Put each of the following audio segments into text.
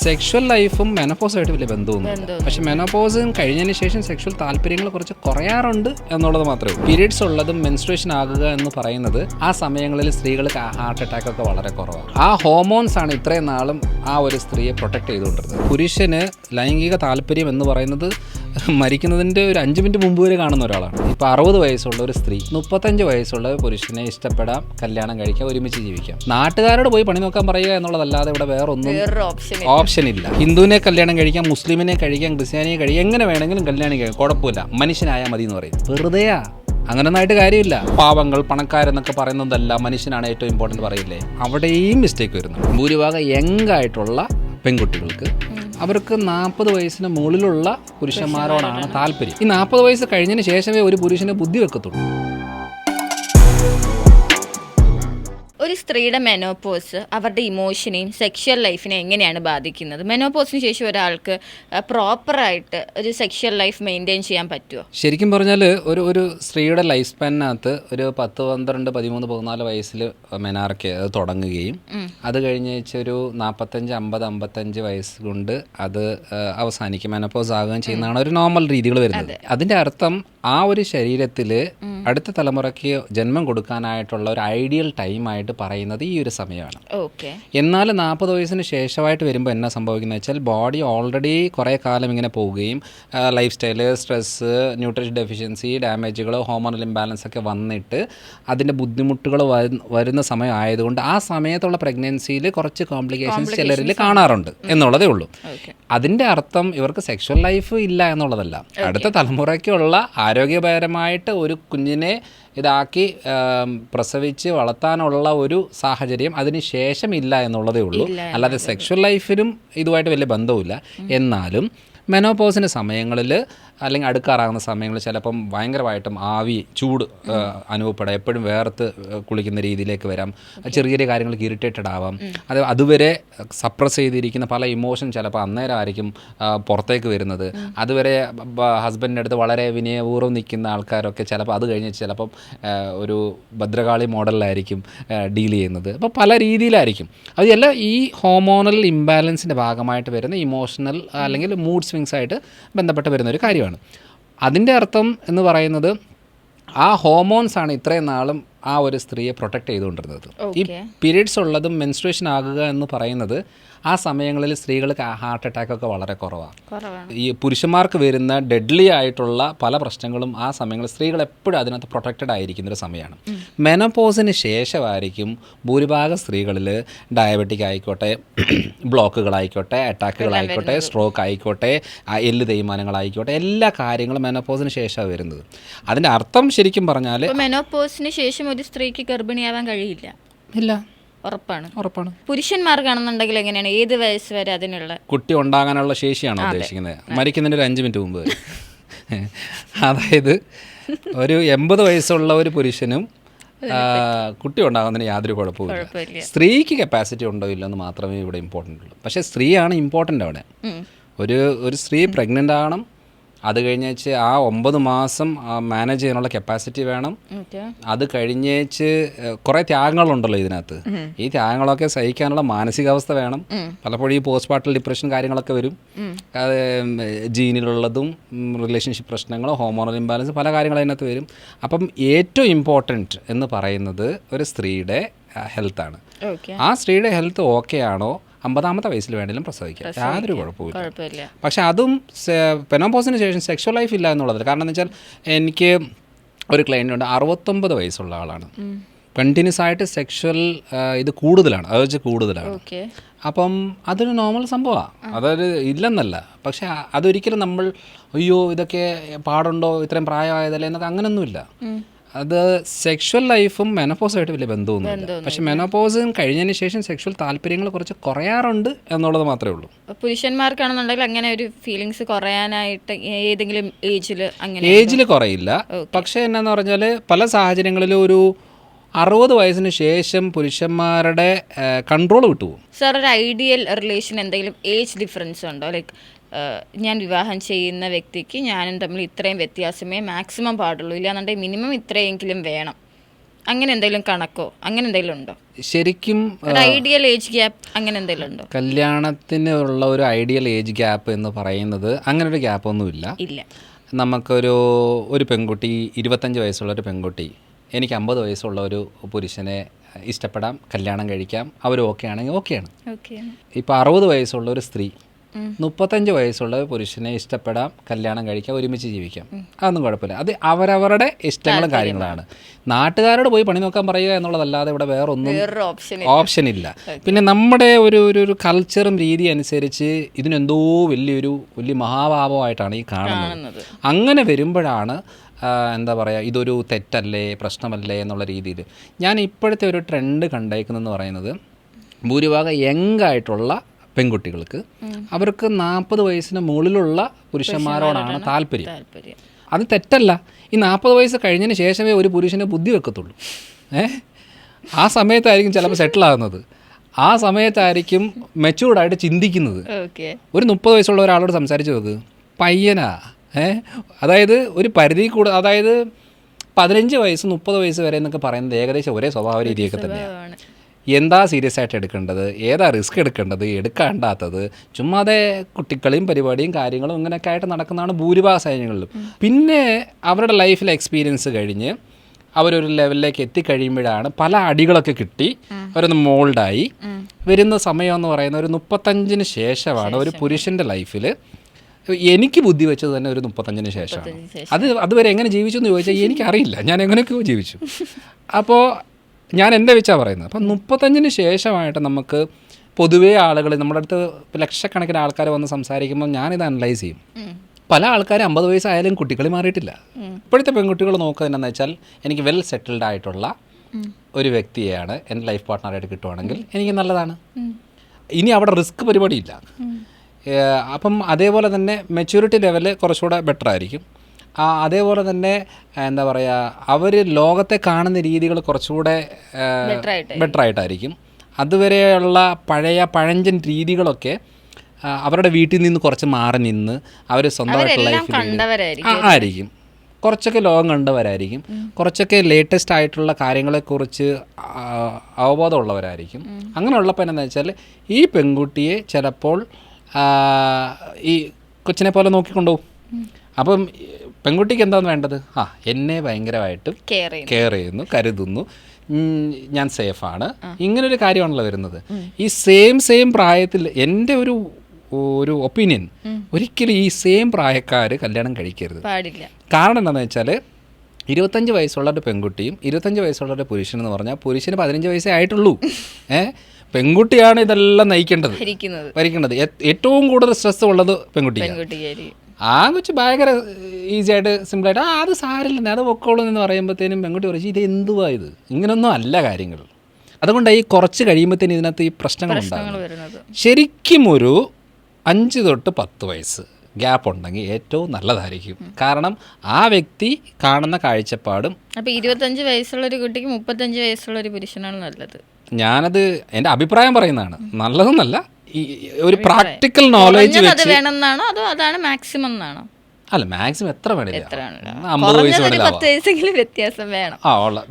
Sexual ലൈഫും മെനോപോസായിട്ട് വലിയ ബന്ധമൊന്നുമില്ല. പക്ഷെ മെനോപോസും കഴിഞ്ഞതിന് ശേഷം സെക്ഷൽ താല്പര്യങ്ങൾ കുറച്ച് കുറയാറുണ്ട് എന്നുള്ളത് മാത്രമേ ഉള്ളൂ. പീരീഡ്സ് ഉള്ളതും മെൻസ്ട്രേഷൻ ആകുക എന്ന് പറയുന്നത് ആ സമയങ്ങളിൽ സ്ത്രീകൾക്ക് ഹാർട്ട് അറ്റാക്ക് ഒക്കെ വളരെ കുറവാണ്. ആ ഹോർമോൺസ് ആണ് ഇത്രയും നാളും ആ ഒരു സ്ത്രീയെ പ്രൊട്ടക്ട് ചെയ്തുകൊണ്ടിരുന്നത്. പുരുഷന് ലൈംഗിക താല്പര്യം എന്ന് പറയുന്നത് മരിക്കുന്നതിൻ്റെ ഒരു 5 മിനിറ്റ് മുമ്പ് വരെ കാണുന്ന ഒരാളാണ്. ഇപ്പോൾ 60 വയസ്സുള്ള ഒരു സ്ത്രീ 35 വയസ്സുള്ള പുരുഷനെ ഇഷ്ടപ്പെടാം, കല്യാണം കഴിക്കാം, ഒരുമിച്ച് ജീവിക്കാം. നാട്ടുകാരോട് പോയി പണി നോക്കാൻ പറയുക എന്നുള്ളതല്ലാതെ ഇവിടെ വേറൊന്നും ഓപ്ഷൻ ഇല്ല. ഹിന്ദുവിനെ കല്യാണം കഴിക്കാം, മുസ്ലിമിനെ കഴിക്കാം, ക്രിസ്ത്യാനിയെ കഴിക്കാം, എങ്ങനെ വേണമെങ്കിലും കല്യാണം കഴിക്കാം, കുഴപ്പമില്ല, മനുഷ്യനായാൽ മതി എന്ന് പറയും. വെറുതെയാ, അങ്ങനൊന്നായിട്ട് കാര്യമില്ല. പാവങ്ങൾ പണക്കാരെന്നൊക്കെ പറയുന്നതല്ല, മനുഷ്യനാണ് ഏറ്റവും ഇമ്പോർട്ടൻറ്റ് പറയില്ലേ, അവിടെയും മിസ്റ്റേക്ക് വരുന്നു. ഭൂരിഭാഗം യങ്ങായിട്ടുള്ള പെൺകുട്ടികൾക്ക് അവർക്ക് 40 വയസ്സിന് മുകളിലുള്ള പുരുഷന്മാരോടാണ് താല്പര്യം. ഈ 40 വയസ്സ് കഴിഞ്ഞതിന് ശേഷമേ ഒരു പുരുഷന് ബുദ്ധി വെക്കത്തുള്ളൂ. ഒരു സ്ത്രീയുടെ മെനോപോസ് അവരുടെ ഇമോഷനെയും സെക്ഷൽ ലൈഫിനെയും എങ്ങനെയാണ് ബാധിക്കുന്നത്? മെനോപോസിന് ശേഷം ഒരാൾക്ക് പ്രോപ്പറായിട്ട് ഒരു സെക്ഷൽ ലൈഫ് മെയിൻറ്റെയിൻ ചെയ്യാൻ പറ്റുമോ? ശരിക്കും പറഞ്ഞാൽ ഒരു സ്ത്രീയുടെ ലൈഫ് സ്പാനിനകത്ത് ഒരു 10, 12, 13, 14 വയസ്സിൽ മെനാർക്ക് അത് തുടങ്ങുകയും അത് കഴിഞ്ഞ് ഒരു 45, 50, 55 വയസ്സ് കൊണ്ട് അത് അവസാനിക്കും, മെനോപോസ് ആകുകയും ചെയ്യുന്നതാണ് ഒരു നോർമൽ രീതികൾ വരുന്നത്. അതിൻ്റെ അർത്ഥം ആ ഒരു ശരീരത്തിൽ അടുത്ത തലമുറയ്ക്ക് ജന്മം കൊടുക്കാനായിട്ടുള്ള ഒരു ഐഡിയൽ ടൈമായിട്ട് പറയുന്നത് ഈ ഒരു സമയമാണ്. എന്നാൽ 40 വയസ്സിന് ശേഷമായിട്ട് വരുമ്പോൾ എന്നാ സംഭവിക്കുന്നത് വെച്ചാൽ ബോഡി ഓൾറെഡി കുറേ കാലം ഇങ്ങനെ പോവുകയും lifestyle, stress, nutrition deficiency, ഡാമേജുകൾ, ഹോർമോണൽ ഇംബാലൻസ് ഒക്കെ വന്നിട്ട് അതിൻ്റെ ബുദ്ധിമുട്ടുകൾ വരുന്ന സമയം ആയതുകൊണ്ട് ആ സമയത്തുള്ള പ്രഗ്നൻസിയിൽ കുറച്ച് കോംപ്ലിക്കേഷൻസ് ചിലരിൽ കാണാറുണ്ട് എന്നുള്ളതേ ഉള്ളൂ. അതിൻ്റെ അർത്ഥം ഇവർക്ക് സെക്ഷൽ ലൈഫ് ഇല്ല എന്നുള്ളതല്ല. അടുത്ത തലമുറയ്ക്കുള്ള ആരോഗ്യപരമായിട്ട് ഒരു കുഞ്ഞിനെ ഇതാക്കി പ്രസവിച്ച് വളർത്താനുള്ള ഒരു സാഹചര്യം അതിന് ശേഷം ഇല്ല എന്നുള്ളതേ ഉള്ളൂ. അല്ലാതെ സെക്ഷൽ ലൈഫിനും ഇതുമായിട്ട് വലിയ ബന്ധവുമില്ല. എന്നാലും മെനോപോസിൻ്റെ സമയങ്ങളിൽ അല്ലെങ്കിൽ അടുക്കാറാകുന്ന സമയങ്ങളിൽ ചിലപ്പം ഭയങ്കരമായിട്ടും ചൂട് അനുഭവപ്പെടാം, എപ്പോഴും വേർത്ത് കുളിക്കുന്ന രീതിയിലേക്ക് വരാം, ചെറിയ ചെറിയ കാര്യങ്ങൾക്ക് ഇറിറ്റേറ്റഡ് ആവാം. അതുവരെ സപ്രസ് ചെയ്തിരിക്കുന്ന പല ഇമോഷൻ ചിലപ്പോൾ അന്നേരം ആയിരിക്കും പുറത്തേക്ക് വരുന്നത്. അതുവരെ ഹസ്ബൻഡിൻ്റെ അടുത്ത് വളരെ വിനയപൂർവ്വം നിൽക്കുന്ന ആൾക്കാരൊക്കെ ചിലപ്പോൾ അത് കഴിഞ്ഞ് ചിലപ്പം ഒരു ഭദ്രകാളി മോഡലിലായിരിക്കും ഡീൽ ചെയ്യുന്നത്. അപ്പോൾ പല രീതിയിലായിരിക്കും. അതെല്ലാം ഈ ഹോർമോണൽ ഇംബാലൻസിൻ്റെ ഭാഗമായിട്ട് വരുന്ന ഇമോഷണൽ അല്ലെങ്കിൽ മൂഡ് സ്വിങ്സ് ആയിട്ട് ബന്ധപ്പെട്ട് വരുന്ന ഒരു കാര്യമാണ്. അതിൻ്റെ അർത്ഥം എന്ന് പറയുന്നത് ആ ഹോർമോൺസ് ആണ് ഇത്രയും നാളും ആ ഒരു സ്ത്രീയെ പ്രൊട്ടക്ട് ചെയ്തുകൊണ്ടിരുന്നത്. ഈ പീരീഡ്സ് ഉള്ളതും മെൻസ്ട്രേഷൻ ആകുക എന്ന് പറയുന്നത് ആ സമയങ്ങളിൽ സ്ത്രീകൾക്ക് ഹാർട്ട് അറ്റാക്ക് ഒക്കെ വളരെ കുറവാണ്. ഈ പുരുഷന്മാർക്ക് വരുന്ന ഡെഡ്ലി ആയിട്ടുള്ള പല പ്രശ്നങ്ങളും ആ സമയങ്ങളിൽ സ്ത്രീകൾ എപ്പോഴും അതിനകത്ത് പ്രൊട്ടക്റ്റഡ് ആയിരിക്കുന്നൊരു സമയമാണ്. മെനോപോസിന് ശേഷമായിരിക്കും ഭൂരിഭാഗം സ്ത്രീകളിൽ ഡയബറ്റിക് ആയിക്കോട്ടെ, ബ്ലോക്കുകളായിക്കോട്ടെ, അറ്റാക്കുകളായിക്കോട്ടെ, സ്ട്രോക്ക് ആയിക്കോട്ടെ, എല്ല് തേയ്മാനങ്ങളായിക്കോട്ടെ, എല്ലാ കാര്യങ്ങളും മെനോപോസിന് ശേഷമാണ് വരുന്നത്. അതിൻ്റെ അർത്ഥം ശരിക്കും പറഞ്ഞാൽ മെനോപോസിന് ശേഷം ഒരു സ്ത്രീക്ക് ഗർഭിണിയാവാൻ കഴിയില്ല. ഇല്ല, ഉറപ്പാണ്. പുരുഷന്മാർക്കാണെന്നുണ്ടെങ്കിൽ എങ്ങനെയാണ്, ഏത് വയസ്സ് വരെ അതിനുള്ള കുട്ടി ഉണ്ടാകാനുള്ള ശേഷിയാണോ ഉദ്ദേശിക്കുന്നത്? മരിക്കുന്നതിന് ഒരു 5 മിനിറ്റ് മുമ്പ്. അതായത് ഒരു 80 വയസ്സുള്ള ഒരു പുരുഷനും കുട്ടി ഉണ്ടാകുന്നതിന് യാതൊരു കുഴപ്പമില്ല. സ്ത്രീക്ക് കപ്പാസിറ്റി ഉണ്ടോ ഇല്ലെന്ന് മാത്രമേ ഇവിടെ ഇമ്പോർട്ടൻ്റ് ഉള്ളൂ. പക്ഷേ സ്ത്രീയാണ് ഇമ്പോർട്ടൻ്റ് അവിടെ. ഒരു സ്ത്രീ പ്രഗ്നൻ്റ് ആകണം, അത് കഴിഞ്ഞേച്ച് ആ 9 മാസം മാനേജ് ചെയ്യാനുള്ള കപ്പാസിറ്റി വേണം. അത് കഴിഞ്ഞേച്ച് കുറേ ത്യാഗങ്ങളുണ്ടല്ലോ ഇതിനകത്ത്. ഈ ത്യാഗങ്ങളൊക്കെ സഹിക്കാനുള്ള മാനസികാവസ്ഥ വേണം. പലപ്പോഴും ഈ പോസ്റ്റ്മോർട്ടം ഡിപ്രഷൻ കാര്യങ്ങളൊക്കെ വരും. അത് ജീനിലുള്ളതും റിലേഷൻഷിപ്പ് പ്രശ്നങ്ങൾ, ഹോർമോണൽ ഇംബാലൻസ്, പല കാര്യങ്ങളും അതിനകത്ത് വരും. അപ്പം ഏറ്റവും ഇമ്പോർട്ടൻറ്റ് എന്ന് പറയുന്നത് ഒരു സ്ത്രീയുടെ ഹെൽത്താണ്. ആ സ്ത്രീയുടെ ഹെൽത്ത് ഓക്കെ ആണോ 50-ാമത്തെ വയസ്സിൽ വേണമെങ്കിലും പ്രസവിക്കാം, യാതൊരു കുഴപ്പമില്ല. പക്ഷെ അതും മെനോപോസിന് ശേഷം സെക്ഷൽ ലൈഫ് ഇല്ല എന്നുള്ളതില്ല. കാരണം എന്ന് വെച്ചാൽ എനിക്ക് ഒരു ക്ലയൻ്റ് ഉണ്ട്, 69 വയസ്സുള്ള ആളാണ്. കണ്ടിന്യൂസ് ആയിട്ട് സെക്ഷൽ ഇത് കൂടുതലാണ്, അത് കൂടുതലാണ്. അപ്പം അതൊരു നോർമൽ സംഭവമാണ്, അതൊരു ഇല്ലെന്നല്ല. പക്ഷെ അതൊരിക്കലും നമ്മൾ അയ്യോ ഇതൊക്കെ പാടുണ്ടോ, ഇത്രയും പ്രായമായതല്ലേ എന്നൊക്കെ അങ്ങനെയൊന്നുമില്ല. അത് സെക്ഷൽ ലൈഫും മെനോപോസുമായിട്ട് വലിയ ബന്ധമൊന്നുമില്ല. പക്ഷെ മെനോപോസും കഴിഞ്ഞതിന് ശേഷം സെക്ഷൽ താല്പര്യങ്ങൾ കുറച്ച് കുറയാറുണ്ട് എന്നുള്ളത് മാത്രമേ ഉള്ളൂ. പുരുഷന്മാർക്കാണെന്നുണ്ടെങ്കിൽ അങ്ങനെ ഒരു ഫീലിങ്സ് കുറയാനായിട്ട് ഏതെങ്കിലും ഏജിൽ കുറയില്ല. പക്ഷെ എന്നാന്ന് പറഞ്ഞാൽ പല സാഹചര്യങ്ങളിലും ഒരു 60 വയസ്സിന് ശേഷം പുരുഷന്മാരുടെ കൺട്രോൾ വിട്ടുപോകും. സാർ, ഒരു ഐഡിയൽ റിലേഷൻ എന്തെങ്കിലും ഏജ് ഡിഫറൻസ് ഉണ്ടോ? ലൈക്ക് ഞാൻ വിവാഹം ചെയ്യുന്ന വ്യക്തിക്ക് ഞാനും തമ്മിൽ ഇത്രയും വ്യത്യാസമേ മാക്സിമം പാടുള്ളൂ, ഇല്ലാന്നുണ്ടെങ്കിൽ മിനിമം ഇത്രയെങ്കിലും വേണം അങ്ങനെ എന്തെങ്കിലും കണക്കോ അങ്ങനെ എന്തെങ്കിലും ഉണ്ടോ? ശരിക്കും ഒരു ഐഡിയൽ ഏജ് ഗ്യാപ്പ് അങ്ങനെ എന്തെങ്കിലും ഉണ്ടോ? കല്യാണത്തിനുള്ള ഒരു ഐഡിയൽ ഏജ് ഗ്യാപ്പ് എന്ന് പറയുന്നത് അങ്ങനെ ഒരു ഗ്യാപ്പൊന്നുമില്ല. ഇല്ല. ഒരു പെൺകുട്ടി 25 വയസ്സുള്ള ഒരു പെൺകുട്ടി എനിക്ക് 50 വയസ്സുള്ള ഒരു പുരുഷനെ ഇഷ്ടപ്പെടാം, കല്യാണം കഴിക്കാം, അവർ ഓക്കെ ആണെങ്കിൽ ഓക്കെയാണ്. ഇപ്പോൾ 60 വയസ്സുള്ള ഒരു സ്ത്രീ 35 വയസ്സുള്ള പുരുഷനെ ഇഷ്ടപ്പെടാം, കല്യാണം കഴിക്കാം, ഒരുമിച്ച് ജീവിക്കാം, അതൊന്നും കുഴപ്പമില്ല. അത് അവരവരുടെ ഇഷ്ടങ്ങളും കാര്യങ്ങളാണ്. നാട്ടുകാരോട് പോയി പണി നോക്കാൻ പറയുക എന്നുള്ളതല്ലാതെ ഇവിടെ വേറൊന്നും ഓപ്ഷൻ ഇല്ല. പിന്നെ നമ്മുടെ ഒരു കൾച്ചറും രീതി അനുസരിച്ച് ഇതിനെന്തോ വലിയ മഹാഭാവമായിട്ടാണ് ഈ കാണുന്നത്. അങ്ങനെ വരുമ്പോഴാണ് എന്താ പറയുക, ഇതൊരു തെറ്റല്ലേ, പ്രശ്നമല്ലേ എന്നുള്ള രീതിയിൽ ഞാൻ ഇപ്പോഴത്തെ ഒരു ട്രെൻഡ് കണ്ടേക്കുന്നതെന്ന് പറയുന്നത്, ഭൂരിഭാഗം യങ്ങായിട്ടുള്ള പെൺകുട്ടികൾക്ക് അവർക്ക് 40 വയസ്സിന് മുകളിലുള്ള പുരുഷന്മാരോടാണ് താല്പര്യം. അത് തെറ്റല്ല. ഈ 40 വയസ്സ് കഴിഞ്ഞതിന് ശേഷമേ ഒരു പുരുഷന് ബുദ്ധി വെക്കത്തുള്ളൂ. ആ സമയത്തായിരിക്കും ചിലപ്പോൾ സെറ്റിലാകുന്നത്, ആ സമയത്തായിരിക്കും മെച്ചൂർഡായിട്ട് ചിന്തിക്കുന്നത്. ഒരു 30 വയസ്സുള്ള ഒരാളോട് സംസാരിച്ച് നോക്ക്, പയ്യനാ. അതായത് ഒരു പരിധി കൂടെ, അതായത് 15 വയസ്സ് 30 വയസ്സ് വരെ എന്നൊക്കെ പറയുന്നത് ഏകദേശം ഒരേ സ്വഭാവ രീതിയൊക്കെ തന്നെയാണ്. എന്താ സീരിയസ് ആയിട്ട് എടുക്കേണ്ടത്, ഏതാ റിസ്ക് എടുക്കേണ്ടത്, എടുക്കാണ്ടാത്തത്, ചുമ്മാതെ കുട്ടികളെയും പരിപാടിയും കാര്യങ്ങളും ഇങ്ങനെയൊക്കെ ആയിട്ട് നടക്കുന്നതാണ് ഭൂരിഭാഗ സാഹചര്യങ്ങളിലും. പിന്നെ അവരുടെ ലൈഫിലെ എക്സ്പീരിയൻസ് കഴിഞ്ഞ് അവരൊരു ലെവലിലേക്ക് എത്തിക്കഴിയുമ്പോഴാണ് പല അടികളൊക്കെ കിട്ടി അവരൊന്ന് മോൾഡായി വരുന്ന സമയം എന്ന് പറയുന്ന ഒരു 35-ന് ശേഷമാണ് ഒരു പുരുഷൻ്റെ ലൈഫിൽ. എനിക്ക് ബുദ്ധി വെച്ചത് തന്നെ ഒരു 35-ന് ശേഷമാണ്. അതുവരെ എങ്ങനെ ജീവിച്ചു എന്ന് ചോദിച്ചാൽ എനിക്കറിയില്ല, ഞാൻ എങ്ങനെയൊക്കെയോ ജീവിച്ചു. അപ്പോൾ ഞാൻ എൻ്റെ വെച്ചാണ് പറയുന്നത്. അപ്പം 35-ന് ശേഷമായിട്ട് നമുക്ക് പൊതുവേ ആളുകൾ നമ്മുടെ അടുത്ത് ലക്ഷക്കണക്കിന് ആൾക്കാർ വന്ന് സംസാരിക്കുമ്പോൾ ഞാനിത് അനലൈസ് ചെയ്യും. പല ആൾക്കാരും 50 വയസ്സായാലും കുട്ടികളി മാറിയിട്ടില്ല. ഇപ്പോഴത്തെ പെൺകുട്ടികൾ നോക്കുക എന്താണെന്ന് വെച്ചാൽ, എനിക്ക് വെൽ സെറ്റിൽഡ് ആയിട്ടുള്ള ഒരു വ്യക്തിയെയാണ് എൻ്റെ ലൈഫ് പാർട്ട്ണറായിട്ട് കിട്ടുവാണെങ്കിൽ എനിക്ക് നല്ലതാണ്. ഇനി അവിടെ റിസ്ക് പരിപാടിയില്ല. അപ്പം അതേപോലെ തന്നെ മെച്യൂരിറ്റി ലെവല് കുറച്ചുകൂടെ ബെറ്റർ ആയിരിക്കും. അതേപോലെ തന്നെ എന്താ പറയുക, അവർ ലോകത്തെ കാണുന്ന രീതികൾ കുറച്ചുകൂടെ ബെറ്റർ ആയിട്ടായിരിക്കും. അതുവരെയുള്ള പഴഞ്ചൻ രീതികളൊക്കെ അവരുടെ വീട്ടിൽ നിന്ന് കുറച്ച് മാറി നിന്ന് അവർ സ്വന്തമായിട്ടുള്ള ലൈഫിൽ ആയിരിക്കും. കുറച്ചൊക്കെ ലോകം കണ്ടവരായിരിക്കും, കുറച്ചൊക്കെ ലേറ്റസ്റ്റ് ആയിട്ടുള്ള കാര്യങ്ങളെക്കുറിച്ച് അവബോധമുള്ളവരായിരിക്കും. അങ്ങനെയുള്ളപ്പോൾ എന്താണെന്ന് വെച്ചാൽ ഈ പെൺകുട്ടിയെ ചിലപ്പോൾ ഈ കൊച്ചിനെ പോലെ നോക്കിക്കൊണ്ടുപോകും. അപ്പം പെൺകുട്ടിക്ക് എന്താണ് വേണ്ടത്? എന്നെ ഭയങ്കരമായിട്ട് കെയർ ചെയ്യുന്നു, കരുതുന്നു, ഞാൻ സേഫാണ്, ഇങ്ങനൊരു കാര്യമാണല്ലോ വരുന്നത്. ഈ സെയിം പ്രായത്തിൽ എൻ്റെ ഒരു ഒപ്പീനിയൻ, ഒരിക്കലും ഈ സെയിം പ്രായക്കാർ കല്യാണം കഴിക്കരുത്. കാരണം എന്താണെന്ന് വെച്ചാൽ 25 വയസ്സുള്ള ഒരു പെൺകുട്ടിയും 25 വയസ്സുള്ള ഒരു പുരുഷനെന്ന് പറഞ്ഞാൽ പുരുഷന് 15 വയസ്സേ ആയിട്ടുള്ളൂ. പെൺകുട്ടിയാണ് ഇതെല്ലാം ഭരിക്കുന്നത്. ഏറ്റവും കൂടുതൽ സ്ട്രെസ് ഉള്ളത് പെൺകുട്ടിയാണ്. ആ കൊച്ചു ഭയങ്കര ഈസി ആയിട്ട് സിമ്പിളായിട്ട് അത് സാരില്ല, അത് പൊക്കോളൂ എന്ന് പറയുമ്പോഴത്തേനും പെൺകുട്ടി പറയും, ഇത് എന്തുവാ ഇത്, ഇങ്ങനൊന്നും അല്ല കാര്യങ്ങൾ. അതുകൊണ്ടാണ് ഈ കുറച്ച് കഴിയുമ്പോഴത്തേനും ഇതിനകത്ത് ഈ പ്രശ്നങ്ങൾ ഉണ്ടാകുന്നത്. ശരിക്കും ഒരു 5 തൊട്ട് 10 വയസ്സ് ഗ്യാപ്പ് ഉണ്ടെങ്കിൽ ഏറ്റവും നല്ലതായിരിക്കും. കാരണം ആ വ്യക്തി കാണുന്ന കാഴ്ചപ്പാടും. അപ്പോൾ 25 വയസ്സുള്ള ഒരു കുട്ടിക്ക് 35 വയസ്സുള്ള ഒരു പുരുഷനാണ് നല്ലത്. ഞാനത് എൻ്റെ അഭിപ്രായം പറയുന്നതാണ്, നല്ലതെന്നല്ല. ഈ ഒരു പ്രാക്ടിക്കൽ നോളേജ് വെച്ച് വേണമെന്നാണോ അതോ അതാണ് മാക്സിമം എന്നാണോ? അല്ല, മാക്സിമം എത്ര വേണില്ല, 50 വയസ്സ് വേണമെങ്കിലും വ്യത്യാസം വേണം.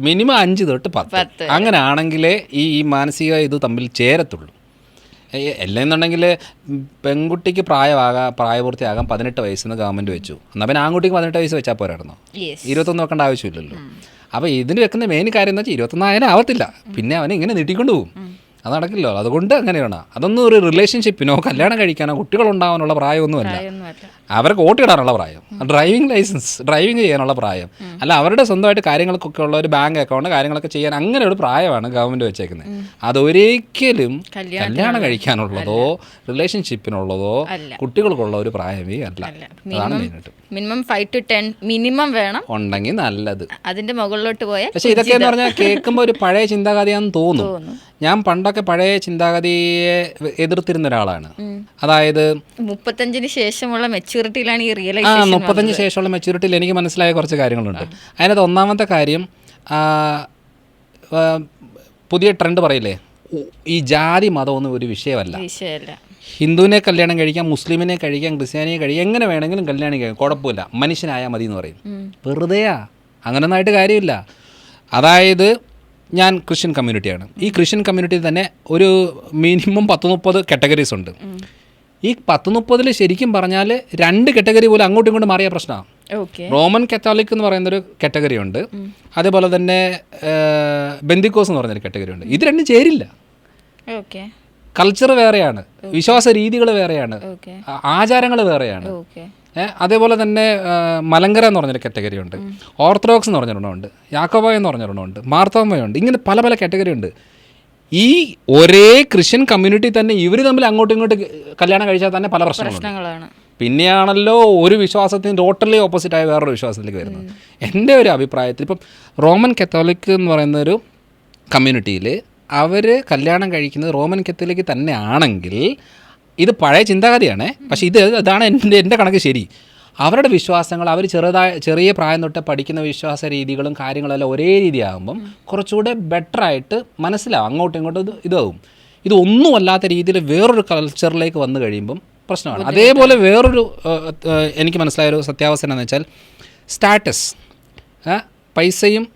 മിനിമം 5 തൊട്ട് 10. അങ്ങനെ ആണെങ്കിലേ ഈ മാനസിക ഇത് തമ്മിൽ ചേരത്തുള്ളൂ. അല്ലെന്നുണ്ടെങ്കിൽ പെൺകുട്ടിക്ക് പ്രായപൂർത്തിയാകാൻ 18 വയസ്സെന്ന് ഗവൺമെൻറ് വെച്ചു, എന്നാൽ പിന്നെ ആൺകുട്ടിക്ക് 18 വയസ്സ് വെച്ചാൽ പോരായിരുന്നോ? 21 വെക്കേണ്ട ആവശ്യമില്ലല്ലോ. അപ്പോൾ ഇതിന് വെക്കുന്ന മെയിൻ കാര്യം എന്ന് വെച്ചാൽ 21 ആയാലും ആവത്തില്ല, പിന്നെ അവനെ ഇങ്ങനെ നീട്ടിക്കൊണ്ട് പോകും. അത് നടക്കില്ലോ. അതുകൊണ്ട് അങ്ങനെയാണ്. അതൊന്നും ഒരു റിലേഷൻഷിപ്പിനോ കല്യാണം കഴിക്കാനോ കുട്ടികളുണ്ടാകാനുള്ള പ്രായമൊന്നുമല്ല. അവർക്ക് വോട്ടിടാനുള്ള പ്രായം, ഡ്രൈവിംഗ് ചെയ്യാനുള്ള പ്രായം, അല്ല അവരുടെ സ്വന്തമായിട്ട് കാര്യങ്ങൾക്കൊക്കെ ഉള്ള ഒരു ബാങ്ക് അക്കൗണ്ട് കാര്യങ്ങളൊക്കെ ചെയ്യാൻ അങ്ങനെ ഒരു പ്രായമാണ് ഗവൺമെൻറ് വെച്ചേക്കുന്നത്. അതൊരിക്കലും കല്യാണം കഴിക്കാനുള്ളതോ റിലേഷൻഷിപ്പിനുള്ളതോ കുട്ടികൾക്കുള്ള ഒരു പ്രായമേ അല്ല. അതാണ് മെയിനായിട്ട്. മിനിമം 5 to 10 മിനിമം വേണം ഉണ്ടെങ്കിൽ നല്ലത്. അതിന്റെ മുകളിലോട്ട് പോയാൽ. പക്ഷേ ഇതൊക്കെ എന്ന് പറഞ്ഞാൽ കേൾക്കുമ്പോൾ ഒരു പഴയ ചിന്താഗതിയാണെന്ന് തോന്നുന്നു. ഞാൻ പണ്ടൊക്കെ പഴയ ചിന്താഗതിയെ എതിർത്തിരുന്ന ഒരാളാണ്. അതായത് 35-ന് ശേഷമുള്ള മെച്യൂരിറ്റിയിലാണ് ഈ റിയലൈസേഷൻ. 35 ശേഷമുള്ള മെച്യൂരിറ്റിയിൽ എനിക്ക് മനസ്സിലായ കുറച്ച് കാര്യങ്ങളുണ്ട്. അതിനകത്ത് ഒന്നാമത്തെ കാര്യം, പുതിയ ട്രെൻഡ് പറയില്ലേ, ഈ ജാതി മതമൊന്നും ഒരു വിഷയമല്ല. ഹിന്ദുവിനെ കല്യാണം കഴിക്കാം, മുസ്ലിമിനെ കഴിക്കാം, ക്രിസ്ത്യാനിയെ കഴിക്കാം, എങ്ങനെ വേണമെങ്കിലും കല്യാണം കഴിക്കാം, കുഴപ്പമില്ല, മനുഷ്യനായാൽ മതി എന്ന് പറയും. വെറുതെയാ, അങ്ങനൊന്നായിട്ട് കാര്യമില്ല. അതായത് ഞാൻ ക്രിസ്ത്യൻ കമ്മ്യൂണിറ്റിയാണ്. ഈ ക്രിസ്ത്യൻ കമ്മ്യൂണിറ്റിയിൽ തന്നെ ഒരു മിനിമം 10-30 കാറ്റഗറീസ് ഉണ്ട്. ഈ 10-30 ശരിക്കും പറഞ്ഞാൽ 2 കാറ്റഗറി പോലും അങ്ങോട്ടും ഇങ്ങോട്ടും മാറിയ പ്രശ്നമാണ്. റോമൻ കത്തോലിക് എന്ന് പറയുന്നൊരു കാറ്റഗറി ഉണ്ട്, അതേപോലെ തന്നെ ബെന്തിക്കോസ് എന്ന് പറഞ്ഞൊരു കാറ്റഗറി ഉണ്ട്. ഇത് രണ്ടും ചേരില്ല. കൾച്ചർ വേറെയാണ്, വിശ്വാസ രീതികൾ വേറെയാണ്, ആചാരങ്ങൾ വേറെയാണ്. അതേപോലെ തന്നെ മലങ്കര എന്ന് പറഞ്ഞൊരു കാറ്റഗറി ഉണ്ട്, ഓർത്തഡോക്സ് എന്ന് പറഞ്ഞൊരെണ്ണമുണ്ട്, യാക്കോബായ എന്ന് പറഞ്ഞൊരെണ്ണമുണ്ട്, മാർത്തോമയുണ്ട്. ഇങ്ങനെ പല പല കാറ്റഗറി ഉണ്ട്. ഈ ഒരേ ക്രിസ്ത്യൻ കമ്മ്യൂണിറ്റി തന്നെ ഇവർ തമ്മിൽ അങ്ങോട്ടും ഇങ്ങോട്ടും കല്യാണം കഴിച്ചാൽ തന്നെ പല പ്രശ്നങ്ങളാണ്. പിന്നെയാണല്ലോ ഒരു വിശ്വാസത്തിന് ടോട്ടലി ഓപ്പോസിറ്റായ വേറൊരു വിശ്വാസത്തിലേക്ക് വരുന്നത്. എൻ്റെ ഒരു അഭിപ്രായത്തിൽ ഇപ്പം റോമൻ കത്തോലിക് എന്ന് പറയുന്നൊരു കമ്മ്യൂണിറ്റിയിൽ അവർ കല്യാണം കഴിക്കുന്നത് റോമൻ കത്തോലിക് തന്നെ ആണെങ്കിൽ ഇത് പഴയ ചിന്താഗതിയാണ്. പക്ഷേ ഇതാണ് എൻ്റെ കണക്ക് ശരി. അവരുടെ വിശ്വാസങ്ങൾ അവർ ചെറിയ പ്രായം തൊട്ട് പഠിക്കുന്ന വിശ്വാസ രീതികളും കാര്യങ്ങളെല്ലാം ഒരേ രീതിയാകുമ്പം കുറച്ചുകൂടെ ബെറ്ററായിട്ട് മനസ്സിലാവും, അങ്ങോട്ടും ഇങ്ങോട്ടും ഇതാവും. ഇതൊന്നുമല്ലാത്ത രീതിയിൽ വേറൊരു കൾച്ചറിലേക്ക് വന്നു കഴിയുമ്പം പ്രശ്നമാണ്. അതേപോലെ വേറൊരു എനിക്ക് മനസ്സിലായൊരു സത്യാവസ്ഥ എന്താണെന്ന് വെച്ചാൽ സ്റ്റാറ്റസ്, പൈസയും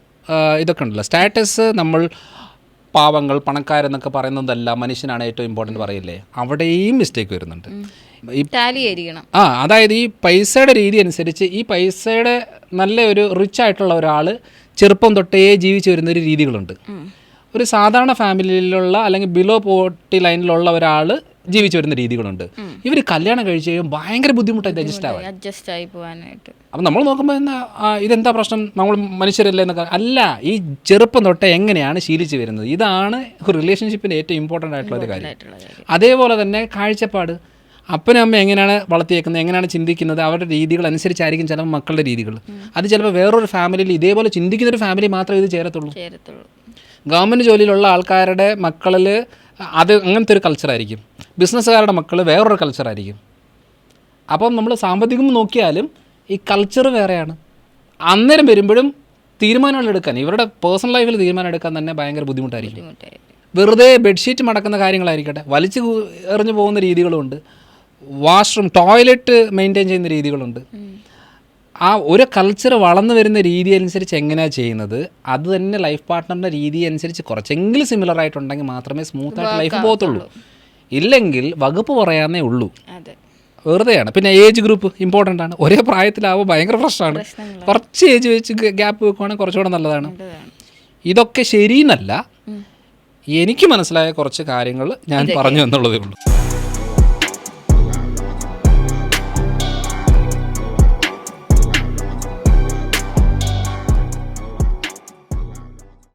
ഇതൊക്കെ ഉണ്ടല്ലോ. സ്റ്റാറ്റസ് നമ്മൾ പാവങ്ങൾ പണക്കാരെന്നൊക്കെ പറയുന്നതല്ല, മനുഷ്യനാണ് ഏറ്റവും ഇമ്പോർട്ടൻ്റ് പറയില്ലേ, അവിടെയും മിസ്റ്റേക്ക് വരുന്നുണ്ട്. അതായത് ഈ പൈസയുടെ രീതി അനുസരിച്ച് ഈ പൈസയുടെ നല്ല ഒരു റിച്ച് ആയിട്ടുള്ള ഒരാൾ ചെറുപ്പം തൊട്ടേ ജീവിച്ചു വരുന്നൊരു രീതികളുണ്ട്. ഒരു സാധാരണ ഫാമിലിയിലുള്ള അല്ലെങ്കിൽ ബിലോ പോവർട്ടി ലൈനിലുള്ള ഒരാൾ ജീവിച്ചു വരുന്ന രീതികളുണ്ട്. ഇവർ കല്യാണം കഴിച്ച് കഴിയുമ്പോൾ ഭയങ്കര ബുദ്ധിമുട്ടായിട്ട് അഡ്ജസ്റ്റ് ആയി പോകാനായിട്ട്. അപ്പം നമ്മൾ നോക്കുമ്പോൾ ഇതെന്താ പ്രശ്നം, നമ്മൾ മനുഷ്യരല്ലേ എന്നൊക്കെ അല്ല, ഈ ചെറുപ്പം തൊട്ടേ എങ്ങനെയാണ് ശീലിച്ച് വരുന്നത്, ഇതാണ് റിലേഷൻഷിപ്പിൻ്റെ ഏറ്റവും ഇമ്പോർട്ടൻ്റ് ആയിട്ടുള്ള ഒരു കാര്യം. അതേപോലെ തന്നെ കാഴ്ചപ്പാട്, അപ്പനും അമ്മ എങ്ങനെയാണ് വളർത്തിയേക്കുന്നത്, എങ്ങനെയാണ് ചിന്തിക്കുന്നത്, അവരുടെ രീതികൾ അനുസരിച്ചായിരിക്കും ചിലപ്പോൾ മക്കളുടെ രീതികൾ. അത് ചിലപ്പോൾ വേറൊരു ഫാമിലിയിൽ ഇതേപോലെ ചിന്തിക്കുന്നൊരു ഫാമിലി മാത്രമേ ഇത് ചേരത്തുള്ളൂ. ഗവൺമെൻറ് ജോലിയിലുള്ള ആൾക്കാരുടെ മക്കളിൽ അത് അങ്ങനത്തെ ഒരു കൾച്ചറായിരിക്കും, ബിസിനസ്സുകാരുടെ മക്കൾ വേറൊരു കൾച്ചറായിരിക്കും. അപ്പം നമ്മൾ സാമ്പത്തികം നോക്കിയാലും ഈ കൾച്ചർ വേറെയാണ്. അന്നേരം വരുമ്പോഴും തീരുമാനങ്ങൾ എടുക്കാൻ, ഇവരുടെ പേഴ്സണൽ ലൈഫിൽ തീരുമാനം എടുക്കാൻ തന്നെ ഭയങ്കര ബുദ്ധിമുട്ടായിരിക്കും. വെറുതെ ബെഡ്ഷീറ്റ് മടക്കുന്ന കാര്യങ്ങളായിരിക്കട്ടെ, വലിച്ചു എറിഞ്ഞു പോകുന്ന രീതികളുമുണ്ട്, വാഷ്റൂം ടോയ്ലറ്റ് മെയിൻറ്റെയിൻ ചെയ്യുന്ന രീതികളുണ്ട്. ആ ഒരു കൾച്ചർ വളർന്നു വരുന്ന രീതി അനുസരിച്ച് എങ്ങനെയാണ് ചെയ്യുന്നത്, അത് തന്നെ ലൈഫ് പാർട്ട്ണറിൻ്റെ രീതി അനുസരിച്ച് കുറച്ചെങ്കിലും സിമിലർ ആയിട്ടുണ്ടെങ്കിൽ മാത്രമേ സ്മൂത്തായിട്ട് ലൈഫ് പോകത്തുള്ളൂ. ഇല്ലെങ്കിൽ വകുപ്പ് പറയാനേ ഉള്ളൂ, വെറുതെയാണ്. പിന്നെ ഏജ് ഗ്രൂപ്പ് ഇമ്പോർട്ടൻ്റ് ആണ്. ഒരേ പ്രായത്തിലാവുമ്പോൾ ഭയങ്കര പ്രശ്നമാണ്. കുറച്ച് ഏജ് വെച്ച് ഗ്യാപ്പ് വെക്കുവാണെങ്കിൽ കുറച്ചുകൂടെ നല്ലതാണ്. ഇതൊക്കെ ശരിയെന്നല്ല, എനിക്ക് മനസ്സിലായ കുറച്ച് കാര്യങ്ങൾ ഞാൻ പറഞ്ഞു എന്നുള്ളതേ ഉള്ളൂ.